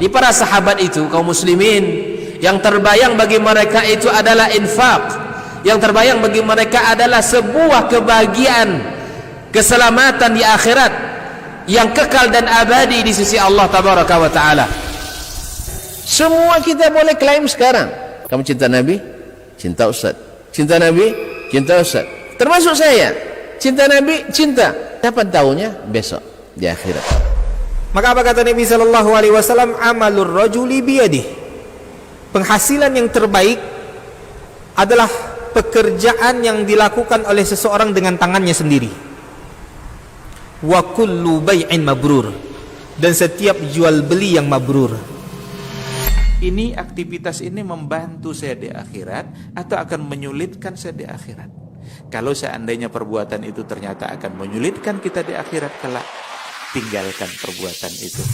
Di para sahabat itu, kaum muslimin, yang terbayang bagi mereka itu adalah infak, yang terbayang bagi mereka adalah sebuah kebahagiaan, keselamatan di akhirat yang kekal dan abadi di sisi Allah tabaraka wa taala. Semua kita boleh klaim sekarang, kamu cinta Nabi, cinta Ustaz. Cinta Nabi, cinta Ustaz. Termasuk saya, cinta Nabi, cinta. Kapan tahunya? Besok di akhirat. Maka apa kata Nabi sallallahu alaihi wasallam? Amalur rajuli biyadih. Penghasilan yang terbaik adalah pekerjaan yang dilakukan oleh seseorang dengan tangannya sendiri. Wa kullu bai'in mabrur, dan setiap jual beli yang mabrur. Ini aktivitas ini membantu saya di akhirat atau akan menyulitkan saya di akhirat? Kalau seandainya perbuatan itu ternyata akan menyulitkan kita di akhirat kelak, tinggalkan perbuatan itu.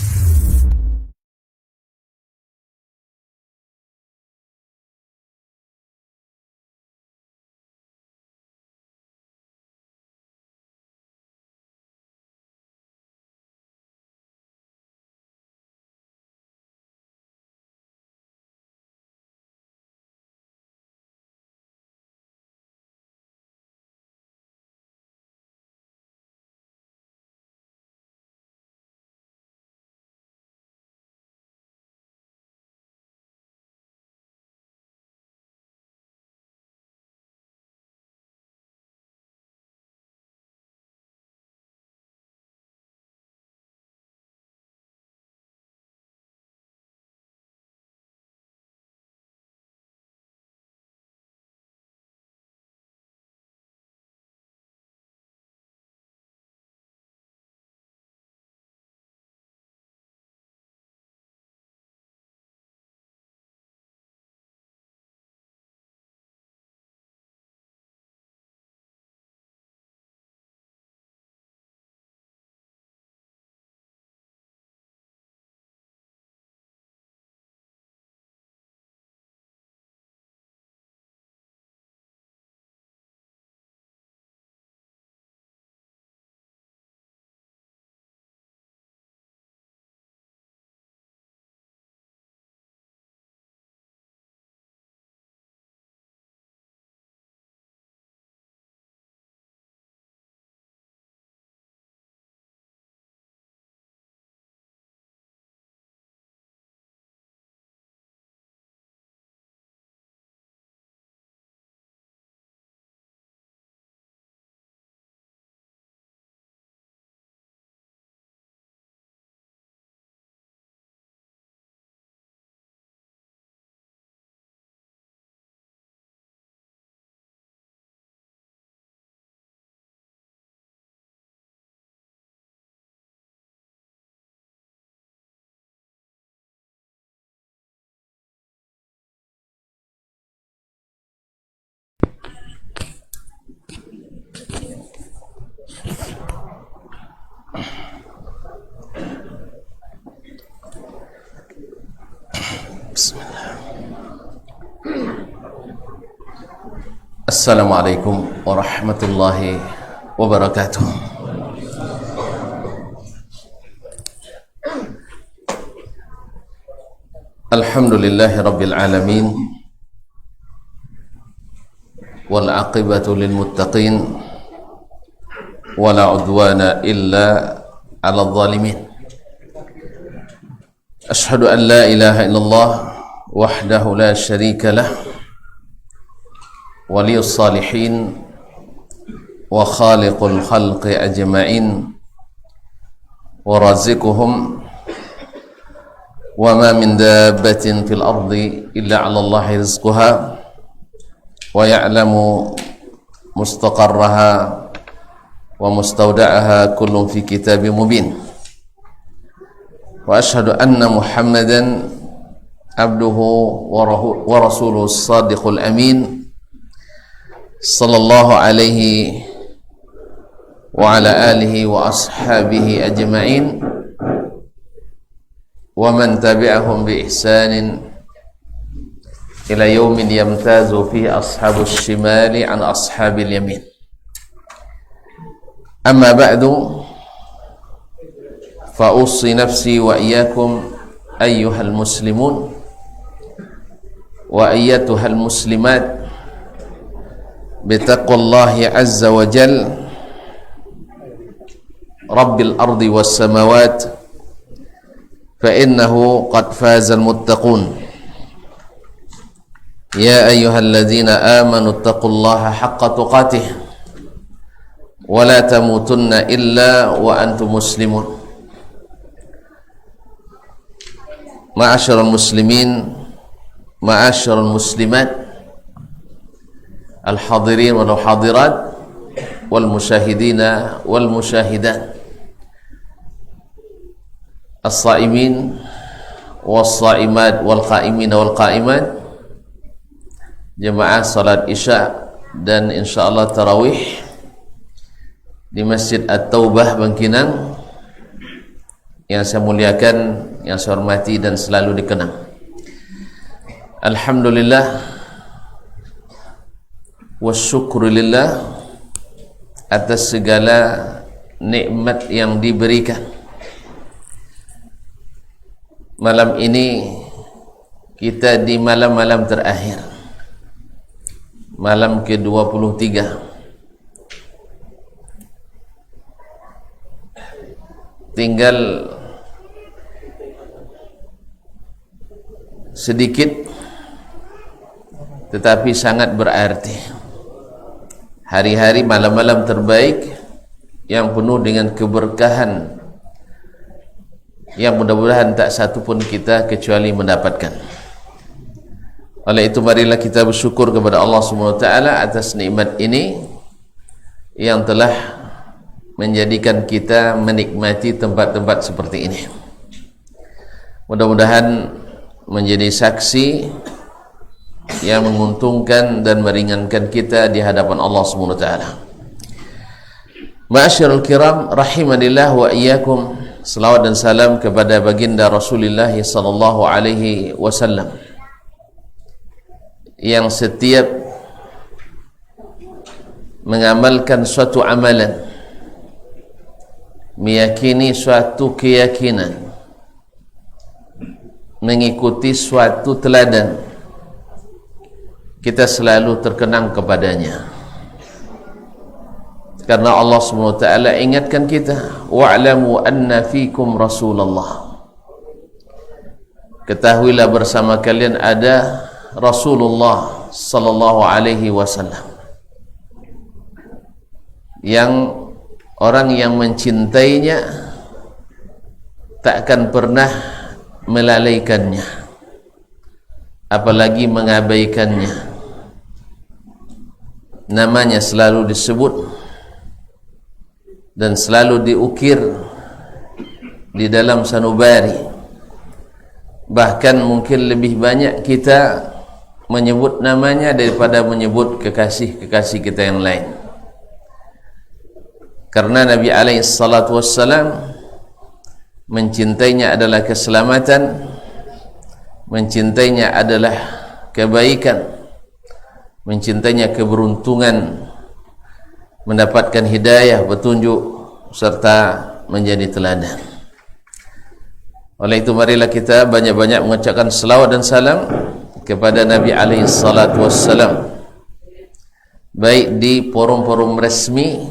Assalamualaikum warahmatullahi wabarakatuh. Alhamdulillahi rabbil alamin, wal aqibatu lil muttaqin, wala udwana illa ala zalimin. Ashhadu an la ilaha illallah wahdahu la syarika lah, waliyus salihin wa khaliqul khalqi ajma'in wa razikuhum wa ma min dabbatin fil ardi illa 'ala Allahi rizquha wa ya'lamu mustaqarraha wa mustawda'aha kullun fi kitabim mubin. Wa ashhadu anna Muhammadan abduhu wa rasuluhu as-sadiqul amin sallallahu alaihi wa ala alihi wa ashabihi ajma'in wa man tabi'ahum bi ihsanin ila yaumin yamtazu fihi ashabus shimali an ashabil yamin. Amma ba'du, fa ussi nafsi wa iyyakum ayyuhal muslimun wa ayyatuhal muslimat bitaqwallahi azza wa jal rabbil ardi was samawat fa innahu qad fazal muttaqun ya ayyuhalladzina amanu taqullaha haqqa tuqatih wa la tamutunna illa wa antum muslimun. Ma'asyiral muslimin, ma'asyiral muslimat, al-hadirin wal hadirat, wal musyahidina wal musyahidat, as-saimin was saimat wal qaimin wal qaimat, jemaah salat isya dan insyaallah tarawih di Masjid At-Taubah Bangkinang yang saya muliakan, yang saya hormati dan selalu dikenang. Alhamdulillah wasyukrulillah atas segala nikmat yang diberikan. Malam ini kita di malam-malam terakhir, malam ke-23, tinggal sedikit tetapi sangat berarti. Hari-hari malam-malam terbaik yang penuh dengan keberkahan yang mudah-mudahan tak satu pun kita kecuali mendapatkan. Oleh itu marilah kita bersyukur kepada Allah Subhanahu wa taala atas nikmat ini yang telah menjadikan kita menikmati tempat-tempat seperti ini. Mudah-mudahan menjadi saksi yang menguntungkan dan meringankan kita di hadapan Allah Subhanahu wa taala. Ma'asyiral kiram rahimanillah wa iyyakum. Selawat dan salam kepada baginda Rasulullah sallallahu alaihi wasallam yang setiap mengamalkan suatu amalan, meyakini suatu keyakinan, mengikuti suatu teladan, kita selalu terkenang kepadanya. Karena Allah SWT ingatkan kita, wa'lamu anna fikum Rasulullah, ketahuilah bersama kalian ada Rasulullah sallallahu alaihi wasallam, yang orang yang mencintainya takkan pernah melalaikannya, apalagi mengabaikannya. Namanya selalu disebut dan selalu diukir di dalam sanubari. Bahkan mungkin lebih banyak kita menyebut namanya daripada menyebut kekasih-kekasih kita yang lain. Karena Nabi alaihi salatu wassalam mencintainya adalah keselamatan, mencintainya adalah kebaikan, mencintainya keberuntungan, mendapatkan hidayah, petunjuk, serta menjadi teladan. Oleh itu marilah kita banyak-banyak mengucapkan selawat dan salam kepada Nabi alaihi salatu wassalam, baik di forum-forum resmi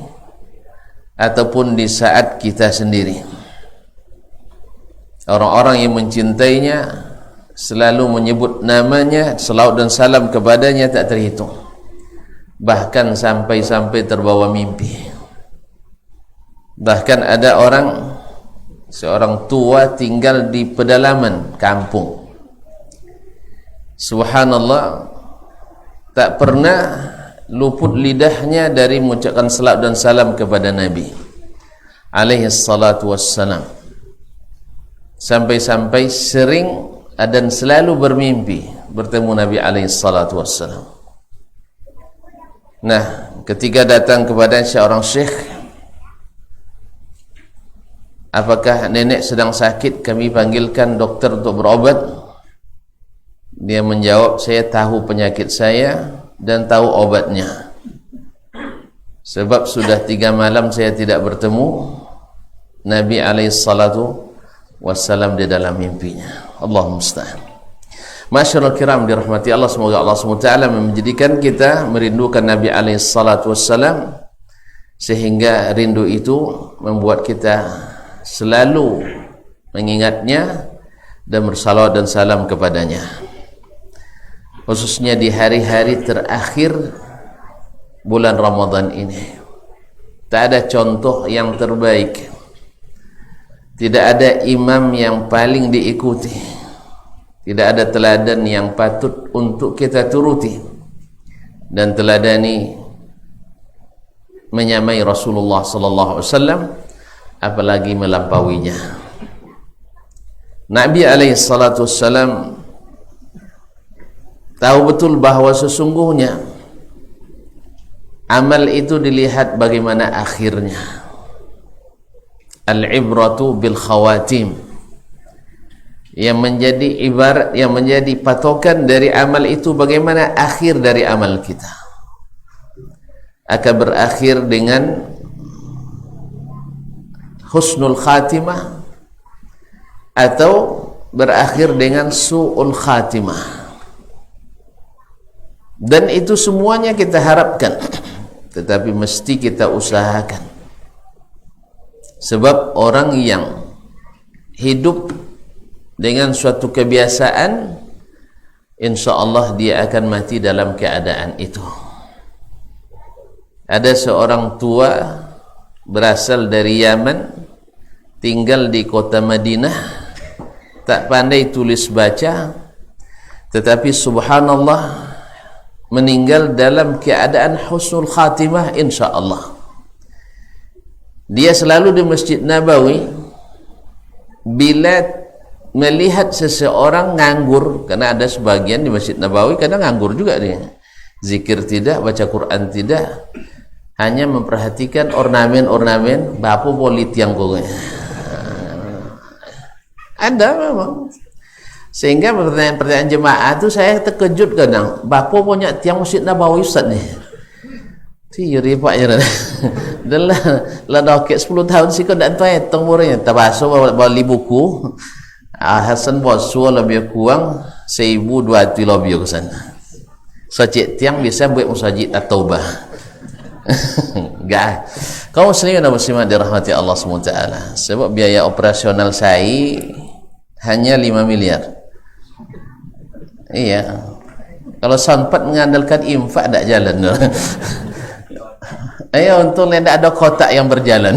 ataupun di saat kita sendiri. Orang-orang yang mencintainya selalu menyebut namanya, selawat dan salam kepadanya tak terhitung, bahkan sampai-sampai terbawa mimpi. Bahkan ada seorang tua tinggal di pedalaman kampung, subhanallah, tak pernah luput lidahnya dari mengucapkan salawat dan salam kepada Nabi alaihi salatu wassalam. Sampai-sampai sering dan selalu bermimpi bertemu Nabi alaihi salatu wassalam. Nah, ketika datang kepada seorang syekh, apakah nenek sedang sakit, kami panggilkan dokter untuk berobat? Dia menjawab, saya tahu penyakit saya dan tahu obatnya, sebab sudah 3 malam saya tidak bertemu Nabi alaihi salatu wassalam di dalam mimpinya. Allahumma musta'an. Masyaallah kiram dirahmati Allah, semoga Allah SWT menjadikan kita merindukan Nabi alaihi salatu wassalam, sehingga rindu itu membuat kita selalu mengingatnya dan bersalawat dan salam kepadanya, khususnya di hari-hari terakhir bulan Ramadan ini. Tak ada contoh yang terbaik, tidak ada imam yang paling diikuti, tidak ada teladan yang patut untuk kita turuti dan teladani menyamai Rasulullah sallallahu alaihi wasallam, apalagi melampauinya. Nabi alaihi salatu wassalam tahu betul bahawa sesungguhnya amal itu dilihat bagaimana akhirnya. Al-ibratu bil khawatim. Yang menjadi ibarat, yang menjadi patokan dari amal itu bagaimana akhir dari amal kita. Akan berakhir dengan husnul khatimah atau berakhir dengan su'ul khatimah. Dan itu semuanya kita harapkan, tetapi mesti kita usahakan. Sebab orang yang hidup dengan suatu kebiasaan, insya Allah dia akan mati dalam keadaan itu. Ada seorang tua berasal dari Yaman, tinggal di kota Madinah, tak pandai tulis baca, tetapi subhanallah meninggal dalam keadaan husnul khatimah insya Allah. Dia selalu di Masjid Nabawi, bila melihat seseorang nganggur, karena ada sebagian di Masjid Nabawi kadang nganggur juga dia, zikir tidak, baca Quran tidak, hanya memperhatikan ornamen-ornamen bapu polit yang pokoknya ada memang. Sehingga pertanyaan-pertanyaan jemaah itu saya terkejut kadang, bapu punya tiang Masjid Nabawi Ustaz nih tiuri paknya dan lah dokek 10 tahun sih kau tak tahu hitung murahnya tabaso beli buku Hasan Bosu lebih kurang 1,200 lebih ke sana. Sejak tiang bisa buat musajid at-taubah. Enggak. Kau muslimin dan muslimat dirahmati Allah SWT. Sebab biaya operasional saya hanya 5 miliar. Iya. Kalau sempat mengandalkan infak tak jalan. Ayo untung tidak ada kotak yang berjalan.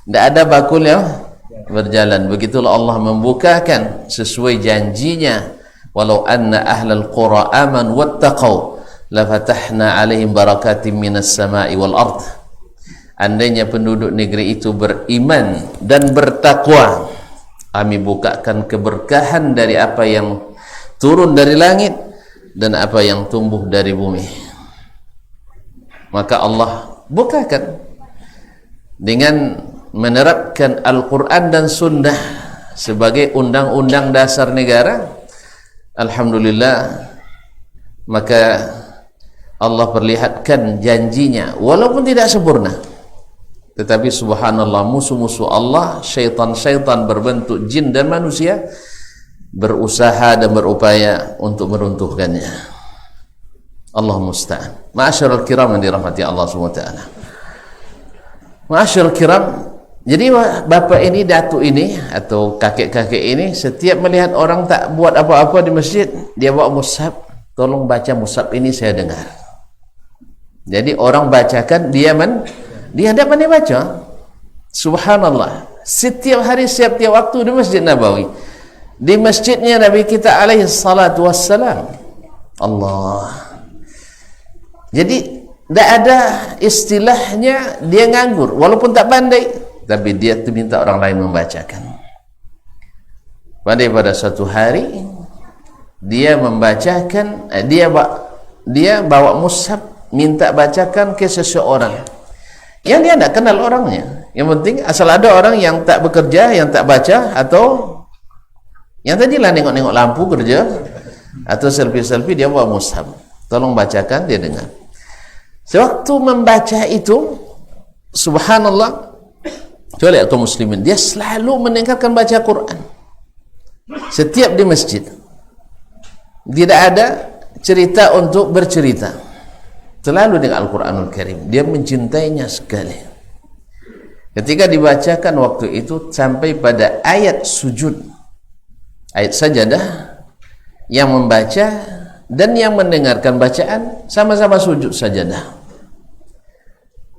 Tidak ada bakul yang berjalan. Begitulah Allah membukakan sesuai janjinya, walau anna ahlal qura aman wattaqau la fatahna alaihim barakatim minas sama'i wal ard. Andainya penduduk negeri itu beriman dan bertakwa, kami bukakan keberkahan dari apa yang turun dari langit dan apa yang tumbuh dari bumi. Maka Allah bukakan dengan menerapkan Al-Quran dan Sunnah sebagai undang-undang dasar negara. Alhamdulillah, maka Allah perlihatkan janjinya walaupun tidak sempurna, tetapi subhanallah musuh-musuh Allah, syaitan-syaitan berbentuk jin dan manusia berusaha dan berupaya untuk meruntuhkannya. Allah musta'an. Ma'asyiral kiram yang dirahmati Allah SWT. Ma'asyiral kiram, jadi bapak ini, datuk ini atau kakek-kakek ini setiap melihat orang tak buat apa-apa di masjid, dia bawa mushaf, tolong baca mushaf ini saya dengar. Jadi orang bacakan, dia tak pandai baca. Subhanallah. Setiap hari, setiap waktu di Masjid Nabawi, di masjidnya Nabi kita alaihi salatu wassalam. Allah. Jadi tidak ada istilahnya dia nganggur walaupun tak pandai, tapi dia tu minta orang lain membacakan. Pada suatu hari dia membacakan, dia bawa mushaf minta bacakan ke seseorang yang dia tidak kenal orangnya. Yang penting asal ada orang yang tak bekerja, yang tak baca, atau yang tadilah nengok-nengok lampu kerja atau selfie-selfie, dia bawa mushaf, tolong bacakan, dia dengar. Sewaktu membaca itu, subhanallah, coba lihat kaum muslimin, dia selalu meningkatkan baca Quran. Setiap di masjid tidak ada cerita untuk bercerita, selalu dengan Al-Quranul Karim. Dia mencintainya sekali. Ketika dibacakan waktu itu sampai pada ayat sujud, ayat sajadah, yang membaca dan yang mendengarkan bacaan sama-sama sujud sajadah.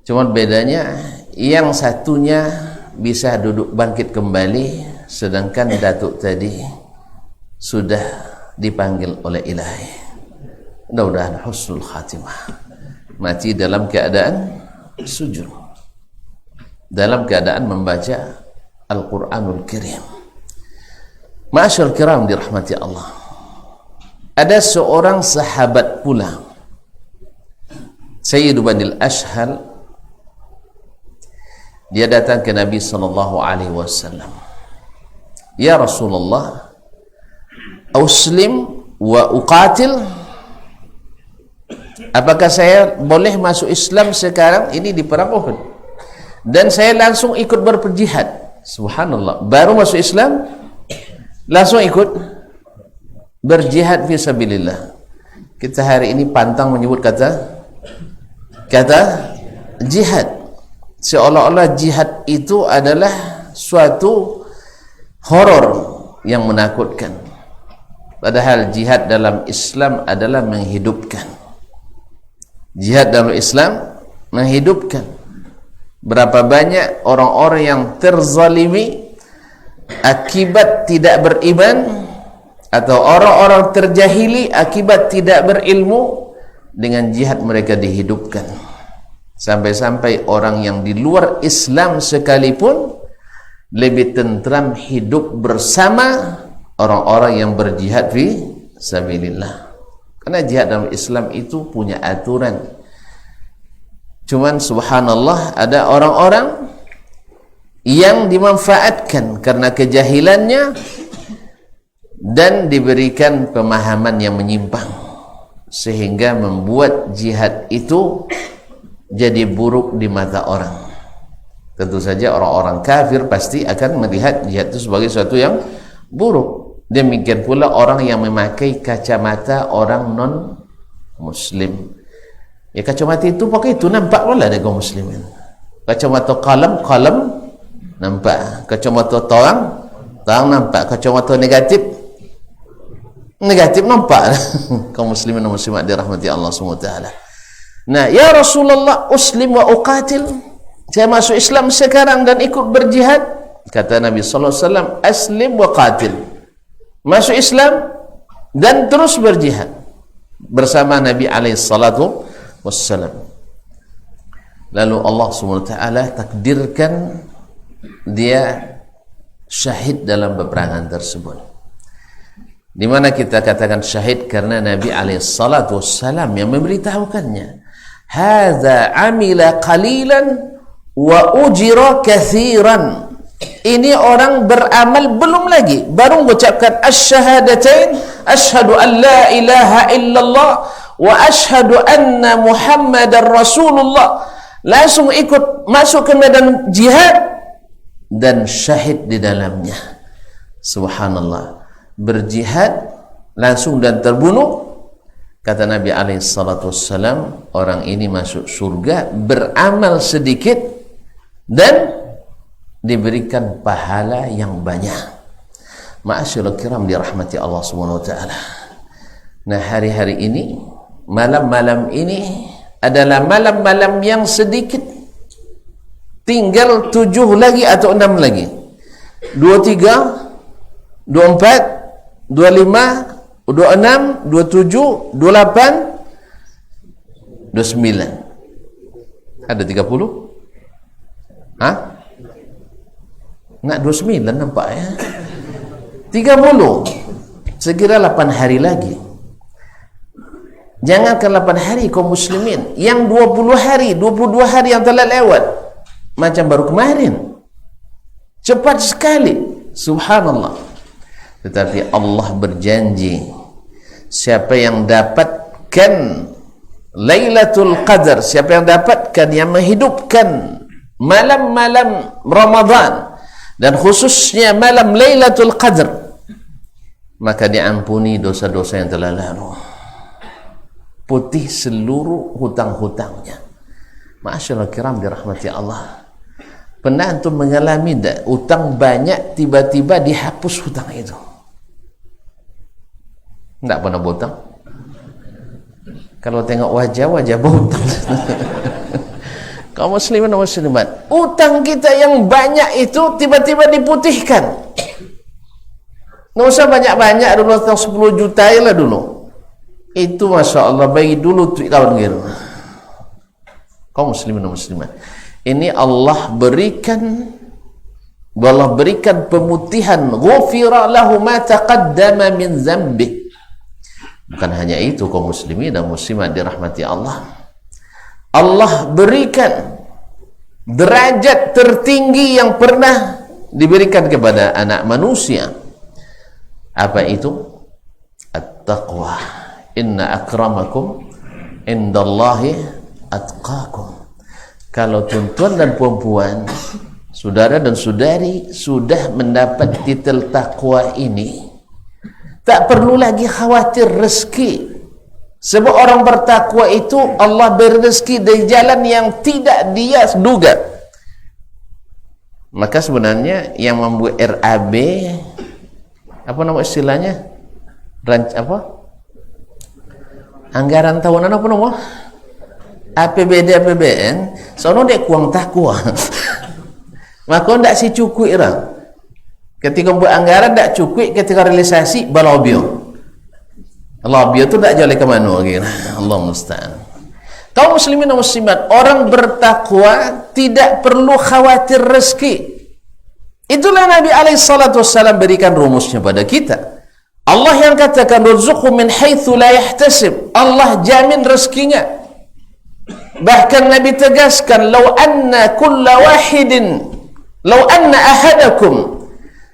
Cuma bedanya yang satunya bisa duduk bangkit kembali, sedangkan datuk tadi sudah dipanggil oleh Ilahi. Mudah-mudahan husnul khatimah, mati dalam keadaan sujud, dalam keadaan membaca Al-Quranul Karim. Ma'asyar kiram dirahmati Allah, ada seorang sahabat pula, Sayyid Banil Ashhal. Dia datang ke Nabi SAW. Ya Rasulullah, Uslim wa uqatil. Apakah saya boleh masuk Islam sekarang ini di perang Uhud, dan saya langsung ikut berjihad? Subhanallah, baru masuk Islam langsung ikut berjihad fi sabilillah. Kita hari ini pantang menyebut kata jihad, seolah-olah jihad itu adalah suatu horor yang menakutkan. Padahal jihad dalam Islam adalah menghidupkan. Jihad dalam Islam menghidupkan. Berapa banyak orang-orang yang terzalimi akibat tidak beriman, atau orang-orang terjahili akibat tidak berilmu, dengan jihad mereka dihidupkan. Sampai-sampai orang yang di luar Islam sekalipun lebih tentram hidup bersama orang-orang yang berjihad fi sabilillah. Karena jihad dalam Islam itu punya aturan. Cuman subhanallah, ada orang-orang yang dimanfaatkan karena kejahilannya dan diberikan pemahaman yang menyimpang, sehingga membuat jihad itu jadi buruk di mata orang. Tentu saja orang-orang kafir pasti akan melihat jihad itu sebagai sesuatu yang buruk. Demikian pula orang yang memakai kacamata orang non-muslim. Ya, kacamata itu pakai itu nampak pula ada kaum muslimin. Kacamata kalam nampak, kacamata terang nampak, kacamata negatif nampak. Kaum muslimin dan muslimat dirahmati Allah SWT. Nah, ya Rasulullah, uslim wa uqatil, saya masuk Islam sekarang dan ikut berjihad. Kata Nabi SAW, aslim wa qatil, masuk Islam dan terus berjihad bersama Nabi SAW. Lalu Allah SWT takdirkan dia syahid dalam peperangan tersebut. Di mana kita katakan syahid? Karena Nabi SAW yang memberitahukannya, hadza amila qalilan wa ujira kathiran. Ini orang beramal belum lagi, baru mengucapkan asyhadatain, asyhadu an la ilaha illallah wa asyhadu anna Muhammadar Rasulullah, langsung ikut masuk ke medan jihad dan syahid di dalamnya. Subhanallah, berjihad langsung dan terbunuh. Kata Nabi SAW, orang ini masuk surga beramal sedikit dan diberikan pahala yang banyak. Ma'asyiral kiram dirahmati Allah SWT. Nah, hari-hari ini, malam-malam ini adalah malam-malam yang sedikit. Tinggal 7 lagi atau 6 lagi. 23, 24, 25, 26, 27, 28, 29. Ada 30? Hah? Nak 29 nampak ya? 30. Sekira 8 hari lagi. Jangankan 8 hari kaum muslimin, yang 20 hari, 22 hari yang telah lewat macam baru kemarin. Cepat sekali. Subhanallah. Tetapi Allah berjanji, siapa yang dapatkan Lailatul Qadar, siapa yang dapatkan, yang menghidupkan malam-malam Ramadan dan khususnya malam Lailatul Qadar, maka diampuni dosa-dosa yang telah lalu. Putih seluruh hutang-hutangnya. Ma'asyiral kiram dirahmati Allah. Pernah antum mengalami tak hutang banyak tiba-tiba dihapus hutang itu? Tak pernah berhutang? Kalau tengok wajah berhutang. Kaum muslimin dan muslimat, hutang kita yang banyak itu tiba-tiba diputihkan. Nggak usah banyak-banyak dulu, hutang 10 juta lah dulu. Itu Masya Allah, bagi dulu tahun gitu. Kaum muslimin dan muslimat, ini Allah berikan pemutihan, ghufira lahu ma taqaddama min dzambih. Bukan hanya itu kaum muslimin dan muslimat dirahmati Allah, Allah berikan derajat tertinggi yang pernah diberikan kepada anak manusia. Apa itu? At-taqwa. Inna akramakum indallahi atqakum. Kalau tuan-tuan dan puan-puan, saudara dan saudari sudah mendapat titel takwa ini, tak perlu lagi khawatir rezeki. Sebab orang bertakwa itu Allah beri rezeki dari jalan yang tidak dia duga. Maka sebenarnya yang membuat RAB, apa nama istilahnya? Anggaran tahunan apa nama? APBD APBN, soalnya dia kurang takwa. Maka tidak si cukup orang. Ketika buat anggaran tidak cukup, ketika realisasi balobio. Balobio itu tidak jauh ke mana lagi. Allah musta'an. Kaum muslimin dan muslimat, orang bertakwa tidak perlu khawatir rezeki. Itulah Nabi SAW berikan rumusnya pada kita. Allah yang katakan rizqu min haitsu la yahtasib. Allah jamin rezekinya. Bahkan Nabi tegaskan, law anna ahadakum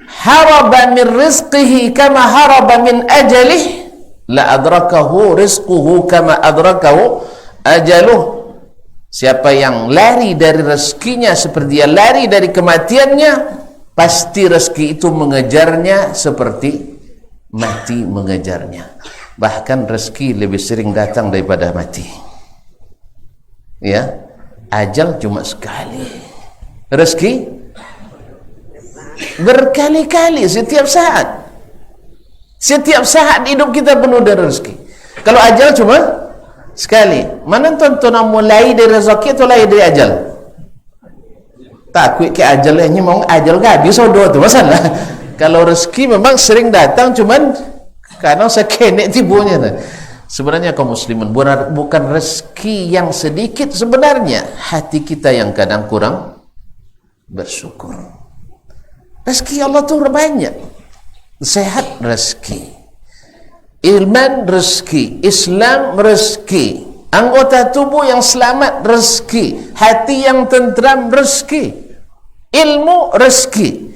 haraba min rizqihi kama haraba min ajalih la adrakahu rizquhu kama adrakahu ajaluh. Siapa yang lari dari rezekinya seperti dia lari dari kematiannya, pasti rezeki itu mengejarnya seperti mati mengejarnya. Bahkan rezeki lebih sering datang daripada mati. Ya, ajal cuma sekali, rezeki berkali-kali setiap saat. Setiap saat hidup kita penuh dengan rezeki. Kalau ajal cuma sekali, mana tuan-tuan mulai dari rezeki atau mulai dari ajal? Takut ke ajal ini, mau ajal gak habis dua tu masalah. Kalau rezeki memang sering datang, cuman kadang sekenek tibunya. Sebenarnya kaum muslimin, bukan rezeki yang sedikit, sebenarnya hati kita yang kadang kurang bersyukur. Rezeki Allah tu banyak. Sehat rezeki, iman rezeki, Islam rezeki, anggota tubuh yang selamat rezeki, hati yang tentram rezeki, ilmu rezeki.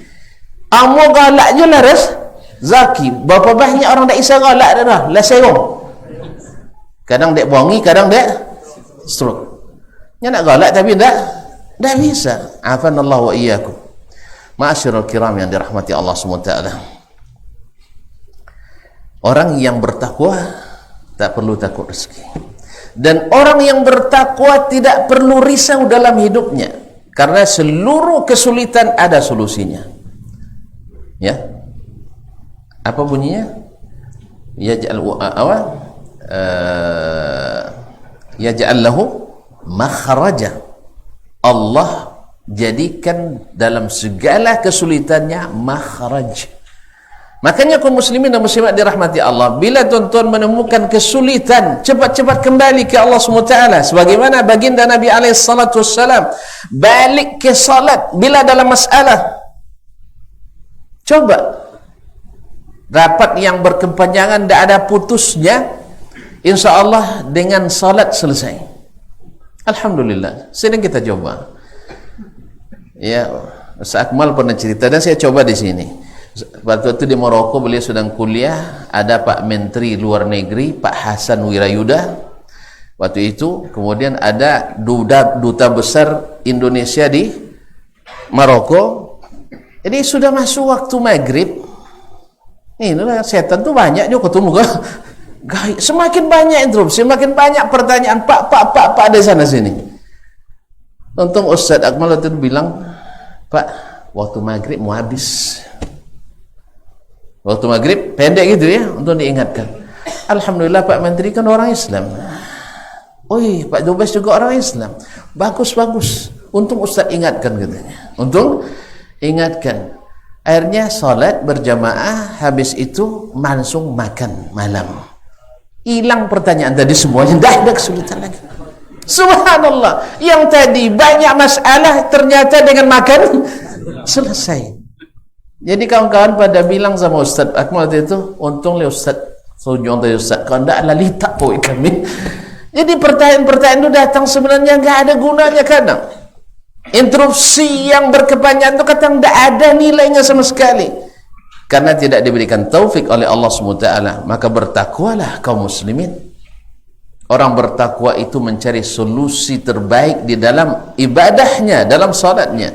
Amo galak je lah rezeki. Berapa banyak orang tak isa galak dah lah serong. Kadang dek bongi, kadang dek stroke. Nya nak galak tapi tak bisa. Afanallahu wa iyyakum. Ma'asyiral kiram yang dirahmati Allah SWT. Orang yang bertakwa tak perlu takut rezeki. Dan orang yang bertakwa tidak perlu risau dalam hidupnya, karena seluruh kesulitan ada solusinya. Ya, apa bunyinya? Yaj'al lahu makhraja. Allah jadikan dalam segala kesulitannya makhraj. Makanya kaum muslimin dan muslimat dirahmati Allah, bila tuan-tuan menemukan kesulitan, cepat-cepat kembali ke Allah SWT. Sebagaimana baginda Nabi SAW balik ke salat bila dalam masalah. Coba rapat yang berkepanjangan, tidak ada putusnya, insya Allah dengan salat selesai. Alhamdulillah, sering kita coba. Ya, Ustaz Akmal pernah cerita dan saya coba di sini. Waktu itu di Maroko beliau sedang kuliah, ada Pak Menteri Luar Negeri Pak Hasan Wirayuda waktu itu, kemudian ada duta besar Indonesia di Maroko. Jadi sudah masuk waktu maghrib, Inilah setan tu banyak juga ketemu ke. Semakin banyak interupsi, semakin banyak pertanyaan Pak di sana sini. Untung Ustaz Akmal itu bilang, Pak, waktu maghrib mau habis. Waktu maghrib pendek gitu ya, untuk diingatkan. Alhamdulillah Pak Menteri kan orang Islam. Oi, Pak Dubes juga orang Islam. Bagus. Untung Ustaz ingatkan katanya. Untung ingatkan. Akhirnya salat berjamaah, habis itu langsung makan malam. Hilang pertanyaan tadi semuanya, dah ada kesulitan lagi. Subhanallah, yang tadi banyak masalah ternyata dengan makan selesai. Jadi kawan-kawan pada bilang sama Ustaz Akmal itu, untung le Ustaz sojong tadi Ustaz, kalau tidak lalita poi kami. Jadi pertanyaan-pertanyaan itu datang sebenarnya enggak ada gunanya kadang. Interupsi yang berkepanjangan itu kadang tidak ada nilainya sama sekali. Karena tidak diberikan taufik oleh Allah SWT, maka bertakwalah kaum muslimin. Orang bertakwa itu mencari solusi terbaik di dalam ibadahnya, dalam salatnya.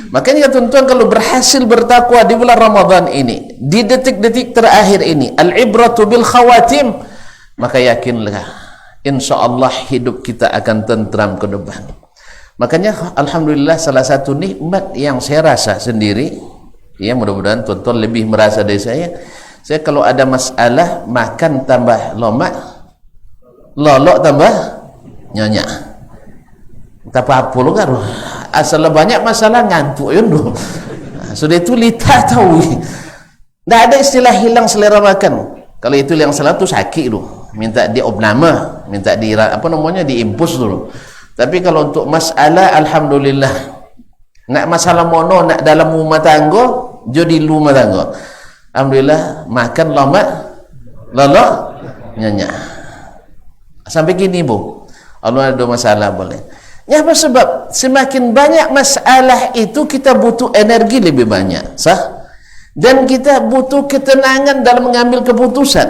Makanya tuan-tuan, kalau berhasil bertakwa di bulan Ramadan ini, di detik-detik terakhir ini, al-ibratu bil khawatim, maka yakinlah, insyaAllah hidup kita akan tentram ke depan. Makanya alhamdulillah salah satu nikmat yang saya rasa sendiri, ya mudah-mudahan tuan-tuan lebih merasa dari saya kalau ada masalah makan tambah lomak, lolok tambah nyonya. Tak apa-apa lo kan, asal banyak masalah ngantuk ya no. Sudah itu lita tahu. Tak ada istilah hilang selera makan. Kalau itu yang salah tu sakit tu, minta diopname, minta di apa namanya diimpus dulu. Tapi kalau untuk masalah alhamdulillah, nak masalah mono nak dalam rumah tangga, jadi rumah tangga. Alhamdulillah makan lama, lolok nyanyi. Sampai gini bu, Allah ada masalah boleh. Ya apa sebab semakin banyak masalah itu kita butuh energi lebih banyak, sah? Dan kita butuh ketenangan dalam mengambil keputusan.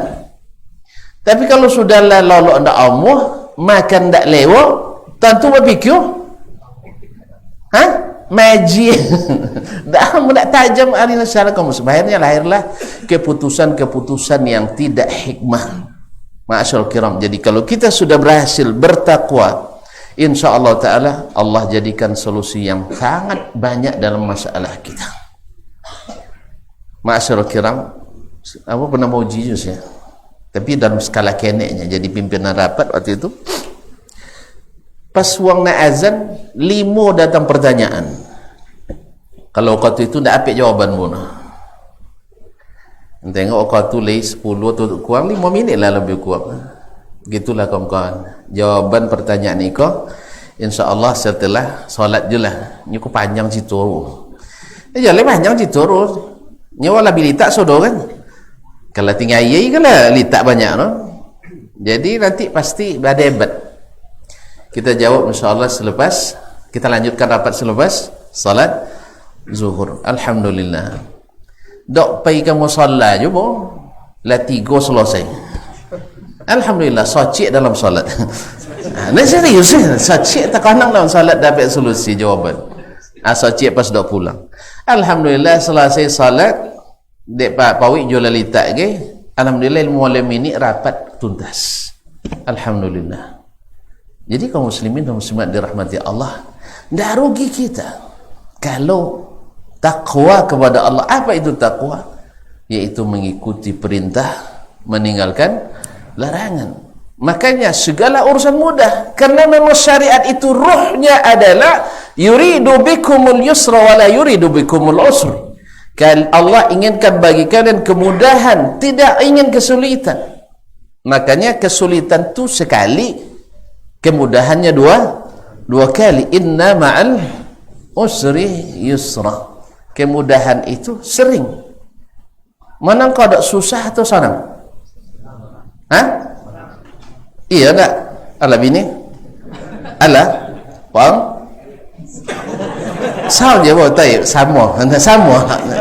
Tapi kalau sudah lolok ndak Allah, makan ndak lewat, tentu berpikir, maji, dah tajam alina secara kamu. Sebenarnya lahirlah keputusan-keputusan yang tidak hikmah. Ma'asyarul kiram. Jadi kalau kita sudah berhasil bertakwa, insyaallah taala Allah jadikan solusi yang sangat banyak dalam masalah kita. Ma'asyarul kiram, apa pernah mau uji ya? Tapi dalam skala keneknya, jadi pimpinan rapat waktu itu. Pas wang nak azan, 5 datang pertanyaan. Kalau waktu itu tidak apik jawaban pun. Tengok waktu lagi 10 atau kurang 5 minit lah lebih kurang. Gitulah kawan-kawan. Jawaban pertanyaan ni kau, insya-Allah setelah solat je lah. Ni kau panjang situ. Jalan panjang situ. Nyawa lah bilitak sodo kan. Kalau tinggal ayai kan lah litak banyak no. Jadi nanti pasti ada hebat. Kita jawab insyaAllah selepas, kita lanjutkan rapat selepas salat zuhur. Alhamdulillah. Dok pergi ke musalla je boh, lah 3 selesai. Alhamdulillah, socik dalam salat. Ini serius ya, socik tak kanang dalam salat dapat solusi jawaban. Socik pas dok pulang. Alhamdulillah selesai salat, dek Pak Pawik jual litak ke. Alhamdulillah ilmu alim ini rapat tuntas. Alhamdulillah. Jadi kaum muslimin dan muslimat dirahmati Allah, tidak rugi kita kalau takwa kepada Allah. Apa itu takwa? Yaitu mengikuti perintah, meninggalkan larangan. Makanya segala urusan mudah, karena memang syariat itu ruhnya adalah yuridu bikumul yusra wa la yuridu bikumul usr. Allah inginkan bagi kalian kemudahan, tidak ingin kesulitan. Makanya kesulitan itu sekali, kemudahannya dua kali. Inna ma'al usri yusra. Kemudahan itu sering. Mana kau ada susah atau senang? Iya tak? Ala bini? Ala? Pang? Sao je boleh tahu sama.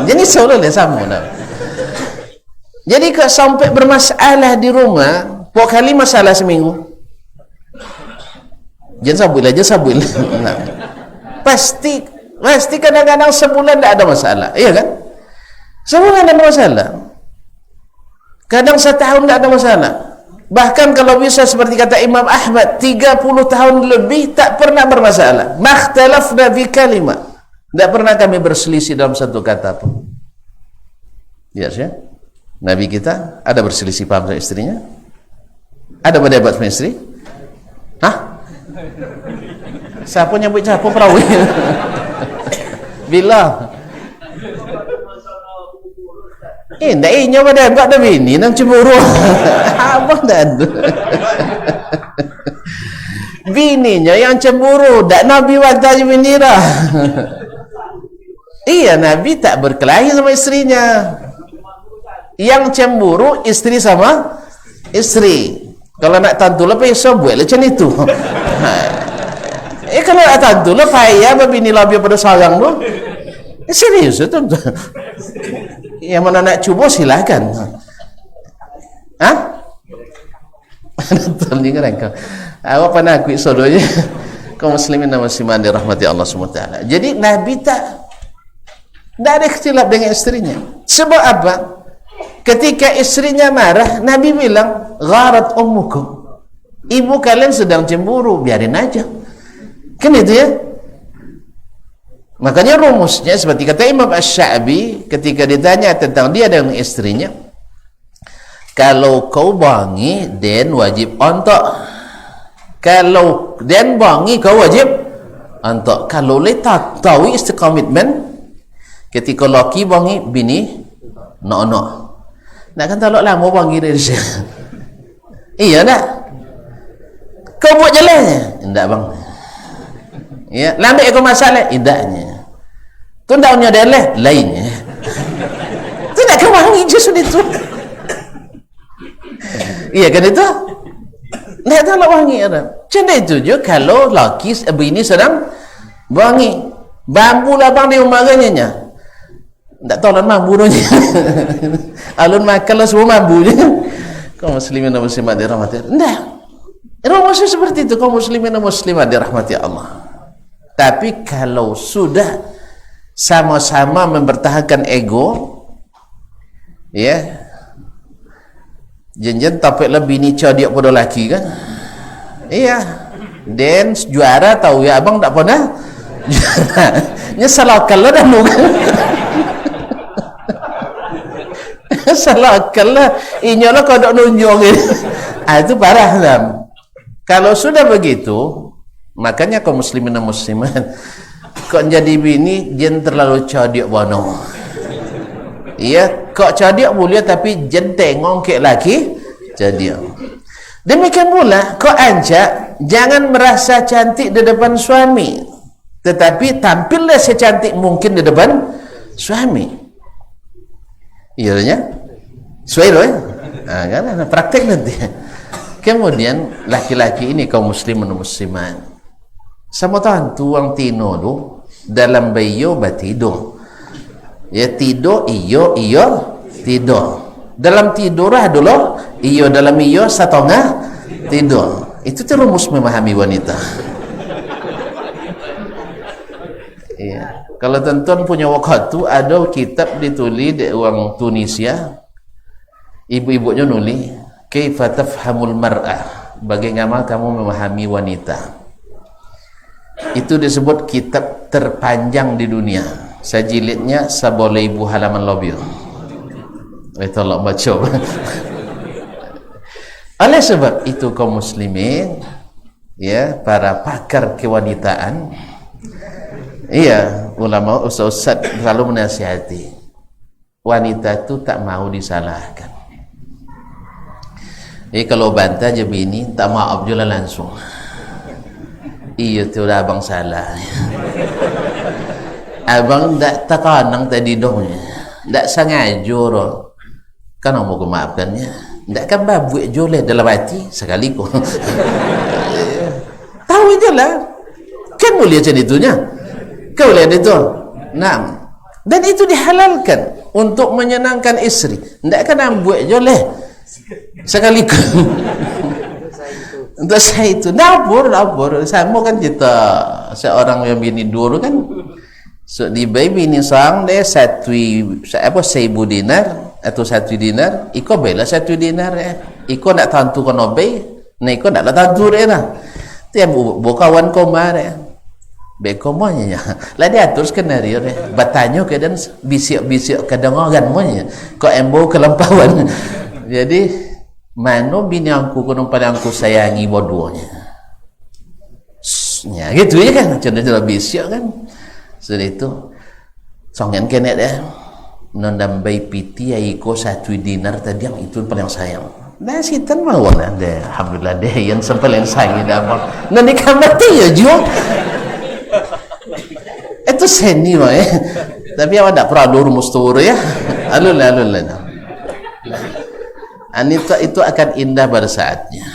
Jadi seolah-olah sama. Jadi kalau sampai bermasalah di rumah, pok kali masalah seminggu. Jangan sabut. Pasti kadang-kadang sebulan tidak ada masalah, iya kan? Sebulan tidak ada masalah. Kadang setahun tidak ada masalah. Bahkan kalau bisa seperti kata Imam Ahmad, 30 tahun lebih tak pernah bermasalah. Makhtalafna fi kalimah. Tidak pernah kami berselisih dalam satu kata pun. Ya, ya. Nabi kita ada berselisih paham sama istrinya? Ada berdebat sama istri? Hah? Siapa nyambut siapa perawi? Bila? Ndak inya pada enggak ada bini nang cemburu. Abang dah ada. Bininya yang cemburu, dak Nabi waktu bini dah. Iya, Nabi tak berkelahi sama istrinya. Yang cemburu istri sama istri. Kalau nak tantu lah besok buat macam itu. Kalau nak tantu lah payah bini lebih pada sayang tu. Serius tu. Yang mana nak cuba silakan. Hah? Betul ni kan kau. Awak pernah akui sodonya. Kaum muslimin dan muslimat dirahmati Allah SWT. Jadi Nabi tak ada ikhtilaf dengan istrinya. Sebab apa? Ketika istrinya marah, Nabi bilang, gharat ummukum. Ibu kalian sedang cemburu, biarin aja. Kan itu ya? Makanya rumusnya seperti kata Imam Asy-Sya'bi ketika ditanya tentang dia dengan istrinya, kalau kau bangi, dan wajib ontok. Kalau dan bangi, kau wajib ontok. Kalau letak tahu istiqamitmen, ketika laki bangi, bini no. Nak kan tak lama bangi dari sini. Iya nak? Kau buat jalannya? Tidak bang. Ya, lambat kau masalah? Tidaknya. Tu daunnya adalah lainnya. Tu nak kau wangi je sudah tu. Iya kan itu? Nak tak nak wangi ada. Macam itu je kalau laki bini sedang wangi. Bambu lah bang dia umaranya. Tak tahu lah mambu tu. Alun makan lah semua mambu je. Kau muslimin dan muslimat dirahmati Allah. Tak. Rumusnya seperti itu. Kau muslimin dan muslimat dirahmati Allah. Tapi kalau sudah sama-sama mempertahankan ego, ya, jen tapi lebih ni cadiak pada laki kan, iya, dan juara tahu ya abang tak pernah, nyesalakan lah dah lu kan, nyesalakan lah, inyolah kau tak nunjuk itu parah lah. Kalau sudah begitu, makanya kaum muslimin dan muslimat, kok jadi bini jen terlalu cadiak bono. Iya, kok cadiak boleh tapi jen tengok ke laki cadiak. Demikian pula kok anjak jangan merasa cantik di depan suami, tetapi tampillah secantik mungkin di depan suami. Iya nya? Sesuai loh ya? Nah, kan praktek nanti. Kemudian laki-laki ini kaum muslimin dan muslimat, sama tantu ang tino do dalam bayo batido. Ya tido iyo tido. Dalam tidur dulu iyo dalam iyo satongah tidur. Itu rumus memahami wanita. Iya. Kalau tonton punya waktu ada kitab ditulis di orang Tunisia. Ibu-ibunya nulis kaifa tafhamul mar'ah. Bagaimana kamu memahami wanita. Itu disebut kitab terpanjang di dunia. Sajilidnya 10.000 halaman lebih. Itu Allah baca. Oleh sebab itu kaum muslimin, ya, para pakar kewanitaan, iya, ulama ustaz selalu menasihati wanita itu tak mau disalahkan. Kalau bantah je bini, tak maaf je lah langsung. Iya tu dah abang salah. Abang tak tekanang tadi dongnya. Tak sengaja roh. Kan mau maafkannya. Tak kan babuik joleh dalam hati sekali kau. Tahu je lah. Kan boleh macam itunya. Kau lihat itu. Nah. Dan itu dihalalkan untuk menyenangkan istri. Tak kan buat joleh sekali kau. Untuk saya itu dapur sama kan kita seorang yang bini dulu kan so di baby ni sang dia 1.000 dinar atau 1 dinar, iko bela 1 dinar iko nak tantu kono bay, na iko nak tantu lah. Tiap kawan komar bekomonya lah dia atur skenario batanyo kedan bisik kedengaran monya kok embo kelampauan. Jadi mano bini angku kono pada angku sayangi bodohnya ya gitu ya kan, contoh bisik kan. Sudah itu songen kene deh nondambai piti iko 1 dinar tadi yang itu paling sayang. Nah sitan mau deh, alhamdulillah deh yang paling sayang dah. Nanti kamati ya jo. Itu seni mah ya. Tapi awak tak perlu rumus tur ya. Alul. Anita itu akan indah pada saatnya.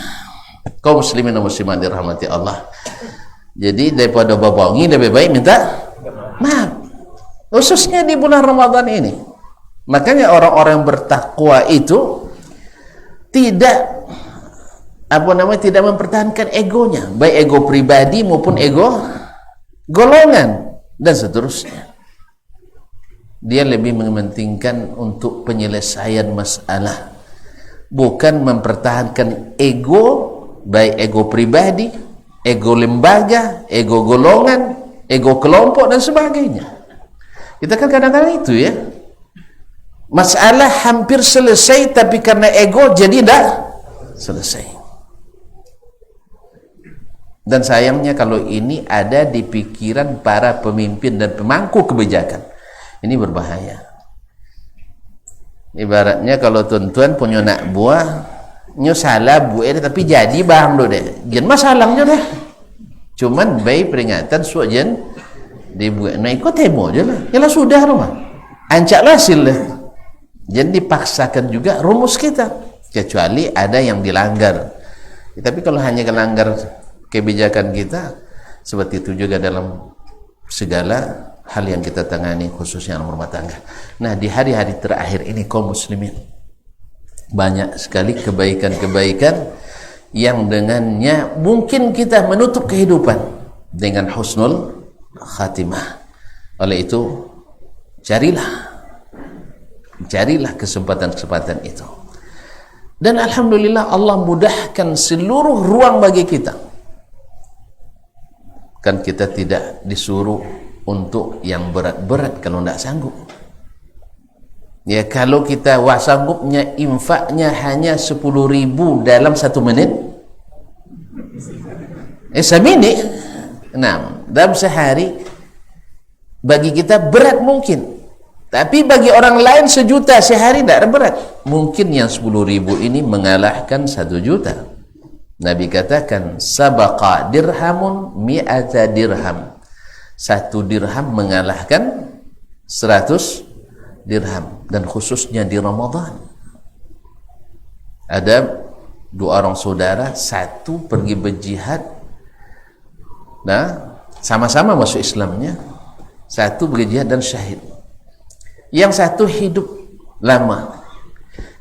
Kaum muslimin dan muslimat dirahmati Allah. Jadi daripada babongi lebih baik minta maaf. Khususnya di bulan Ramadan ini. Makanya orang-orang bertakwa itu tidak tidak mempertahankan egonya, baik ego pribadi maupun ego golongan dan seterusnya. Dia lebih mementingkan untuk penyelesaian masalah, bukan mempertahankan ego, baik ego pribadi, ego lembaga, ego golongan, ego kelompok dan sebagainya. Kita kan kadang-kadang itu ya, masalah hampir selesai tapi karena ego jadi tidak selesai. Dan sayangnya kalau ini ada di pikiran para pemimpin dan pemangku kebijakan, ini berbahaya. Ibaratnya kalau tuan-tuan punya anak buah, nyo salah buat tapi jadi bang do deh, jangan masalahnya deh. Cuman bayi peringatan suajan dibuat, nah ikut temo je lah, yalah sudah rumah, ancaklah sila. Jangan dipaksakan juga rumus kita, kecuali ada yang dilanggar. Tapi kalau hanya melanggar kebijakan kita, seperti itu juga dalam segala hal yang kita tangani, khususnya dalam rumah tangga. Nah, di hari-hari terakhir ini kaum muslimin banyak sekali kebaikan-kebaikan yang dengannya mungkin kita menutup kehidupan dengan husnul khatimah. Oleh itu carilah kesempatan-kesempatan itu. Dan alhamdulillah Allah mudahkan seluruh ruang bagi kita. Kan kita tidak disuruh untuk yang berat-berat kalau tidak sanggup. Ya kalau kita sanggupnya infaknya hanya 10.000 dalam 1 menit. Seminit. Nah, dalam sehari bagi kita berat mungkin. Tapi bagi orang lain 1 juta sehari tidak berat. Mungkin yang 10.000 ini mengalahkan 1 juta. Nabi katakan sabaqa dirhamun mi'ata dirham. 1 dirham mengalahkan 100 dirham. Dan khususnya di Ramadan ada 2 orang saudara, satu pergi berjihad, nah sama-sama masuk Islamnya, satu berjihad dan syahid, yang satu hidup lama,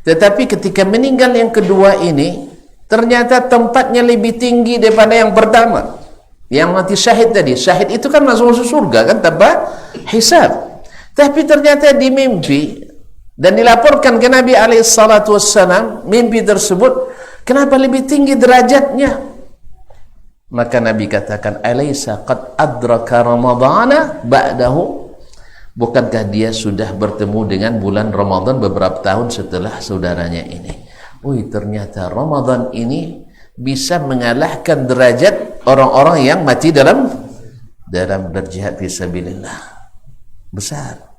tetapi ketika meninggal yang kedua ini ternyata tempatnya lebih tinggi daripada yang pertama, yang mati syahid tadi. Syahid itu kan masuk surga kan tanpa hisab. Tapi ternyata di mimpi dan dilaporkan ke Nabi SAW, mimpi tersebut kenapa lebih tinggi derajatnya? Maka Nabi katakan, alaysa qad adraka ramadana ba'dahu? Bukankah dia sudah bertemu dengan bulan Ramadan beberapa tahun setelah saudaranya ini? Ternyata Ramadan ini bisa mengalahkan derajat orang-orang yang mati dalam berjihad fisabilillah. Besar.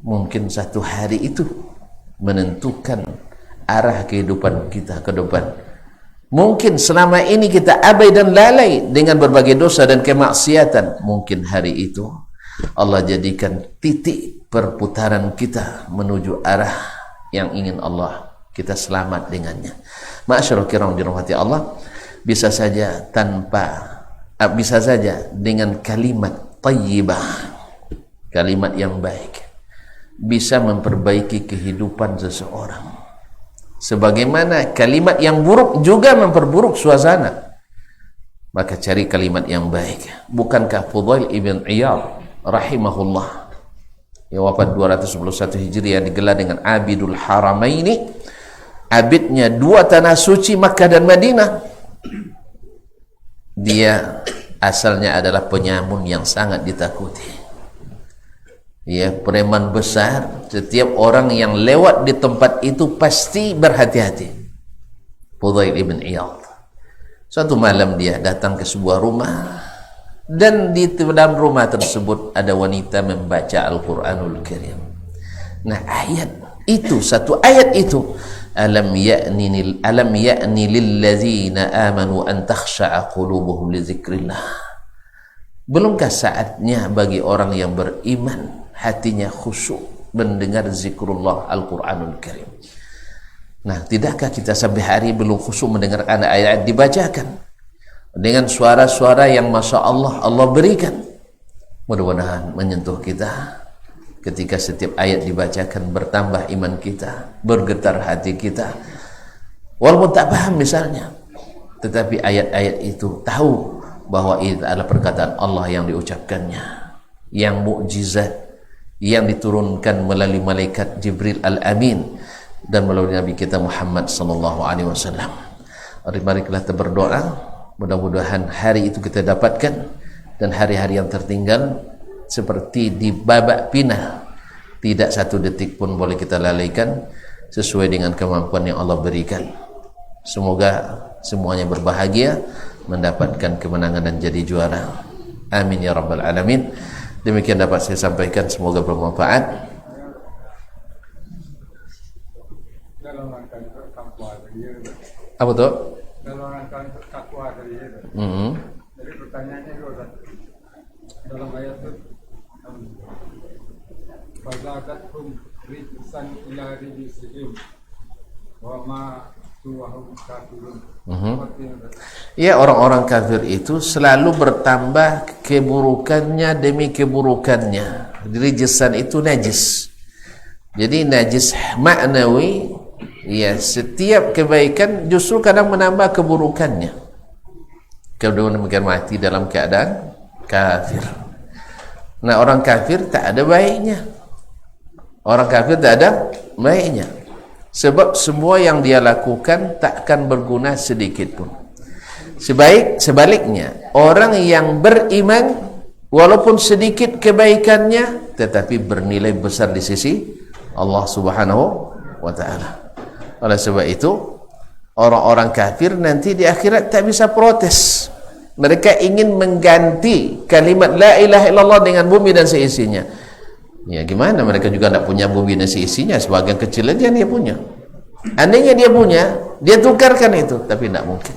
Mungkin 1 hari itu menentukan arah kehidupan kita ke depan. Mungkin selama ini kita abai dan lalai dengan berbagai dosa dan kemaksiatan. Mungkin hari itu Allah jadikan titik perputaran kita menuju arah yang ingin Allah kita selamat dengannya. Ma'asyarul kiram dirahmati Allah, bisa saja dengan kalimat thayyibah, kalimat yang baik, bisa memperbaiki kehidupan seseorang. Sebagaimana kalimat yang buruk juga memperburuk suasana. Maka cari kalimat yang baik. Bukankah Fudail ibn Iyad rahimahullah yang wafat 211 Hijriah, digelar dengan Abidul Haramaini, abidnya dua tanah suci Makkah dan Madinah. Dia asalnya adalah penyamun yang sangat ditakuti, ya, preman besar. Setiap orang yang lewat di tempat itu pasti berhati-hati. Fudail ibn Iyad. Suatu malam dia datang ke sebuah rumah, dan di dalam rumah tersebut ada wanita membaca Al-Quranul Karim. Nah, satu ayat itu, alam ya'ni lilladzina amanu an takhsha'a qulubuhum li dzikrillah. Belumkah saatnya bagi orang yang beriman hatinya khusyuk mendengar zikrullah Al-Quranul Karim? Nah, tidakkah kita sampai hari belum khusyuk mendengar ayat-ayat dibacakan dengan suara-suara yang Masya Allah Allah berikan? Mudah-mudahan menyentuh kita ketika setiap ayat dibacakan, bertambah iman kita, bergetar hati kita, walaupun tak paham misalnya, tetapi ayat-ayat itu tahu bahwa itu adalah perkataan Allah yang diucapkannya, yang mukjizat, yang diturunkan melalui malaikat Jibril Al-Amin dan melalui Nabi kita Muhammad sallallahu alaihi wasallam. Mari kita berdoa, mudah-mudahan hari itu kita dapatkan, dan hari-hari yang tertinggal seperti di babak pinah, tidak satu detik pun boleh kita lalaikan, sesuai dengan kemampuan yang Allah berikan. Semoga semuanya berbahagia, mendapatkan kemenangan dan jadi juara. Amin ya rabbal alamin. Demikian dapat saya sampaikan, semoga bermanfaat. Apa tuh? Dalam rangka takwa tadi itu. Jadi pertanyaannya itu dalam ayat itu, fazadathum rijsan ila rijsihim wa ma tuwahum kafirun. Ya, orang-orang kafir itu selalu bertambah keburukannya demi keburukannya. Rijsan itu najis. Jadi najis maknawi. Ya, setiap kebaikan justru kadang menambah keburukannya. Kemudian mereka mati dalam keadaan kafir. Nah, orang kafir tak ada baiknya. Orang kafir tak ada baiknya. Sebab semua yang dia lakukan takkan berguna sedikit pun. Sebaliknya, orang yang beriman walaupun sedikit kebaikannya tetapi bernilai besar di sisi Allah Subhanahu wa taala. Oleh sebab itu, orang-orang kafir nanti di akhirat tak bisa protes. Mereka ingin mengganti kalimat la ilaha illallah dengan bumi dan seisinya. Ya, gimana, mereka juga tak punya bumi dan seisinya, sebagian kecil aja dia punya. Andainya dia punya, dia tukarkan itu, tapi tidak mungkin.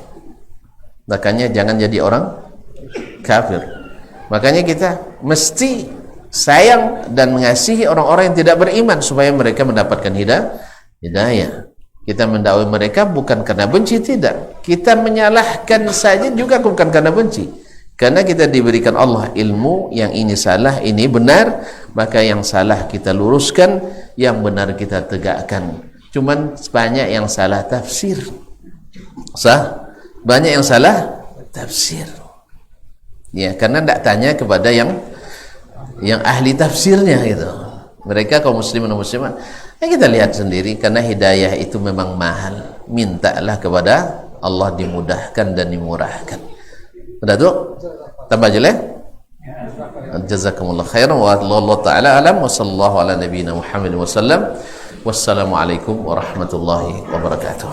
Makanya jangan jadi orang kafir. Makanya kita mesti sayang dan mengasihi orang-orang yang tidak beriman supaya mereka mendapatkan hidayah. Kita mendakwai mereka bukan karena benci, tidak. Kita menyalahkan saja juga bukan karena benci. Karena kita diberikan Allah ilmu, yang ini salah, ini benar, maka yang salah kita luruskan, yang benar kita tegakkan. Cuman banyak yang salah tafsir. Banyak yang salah tafsir. Ya, karena tidak tanya kepada yang ahli tafsirnya itu. Mereka kaum muslimin dan muslimat. Kita lihat sendiri, karena hidayah itu memang mahal. Mintalah kepada Allah dimudahkan dan dimurahkan. Sudah tuh? Tambah jelek? Jazakumullah khairan wa Allah ta'ala alam wa sallallahu ala nabiyina Muhammad wa sallam. Wassalamualaikum warahmatullahi wabarakatuh.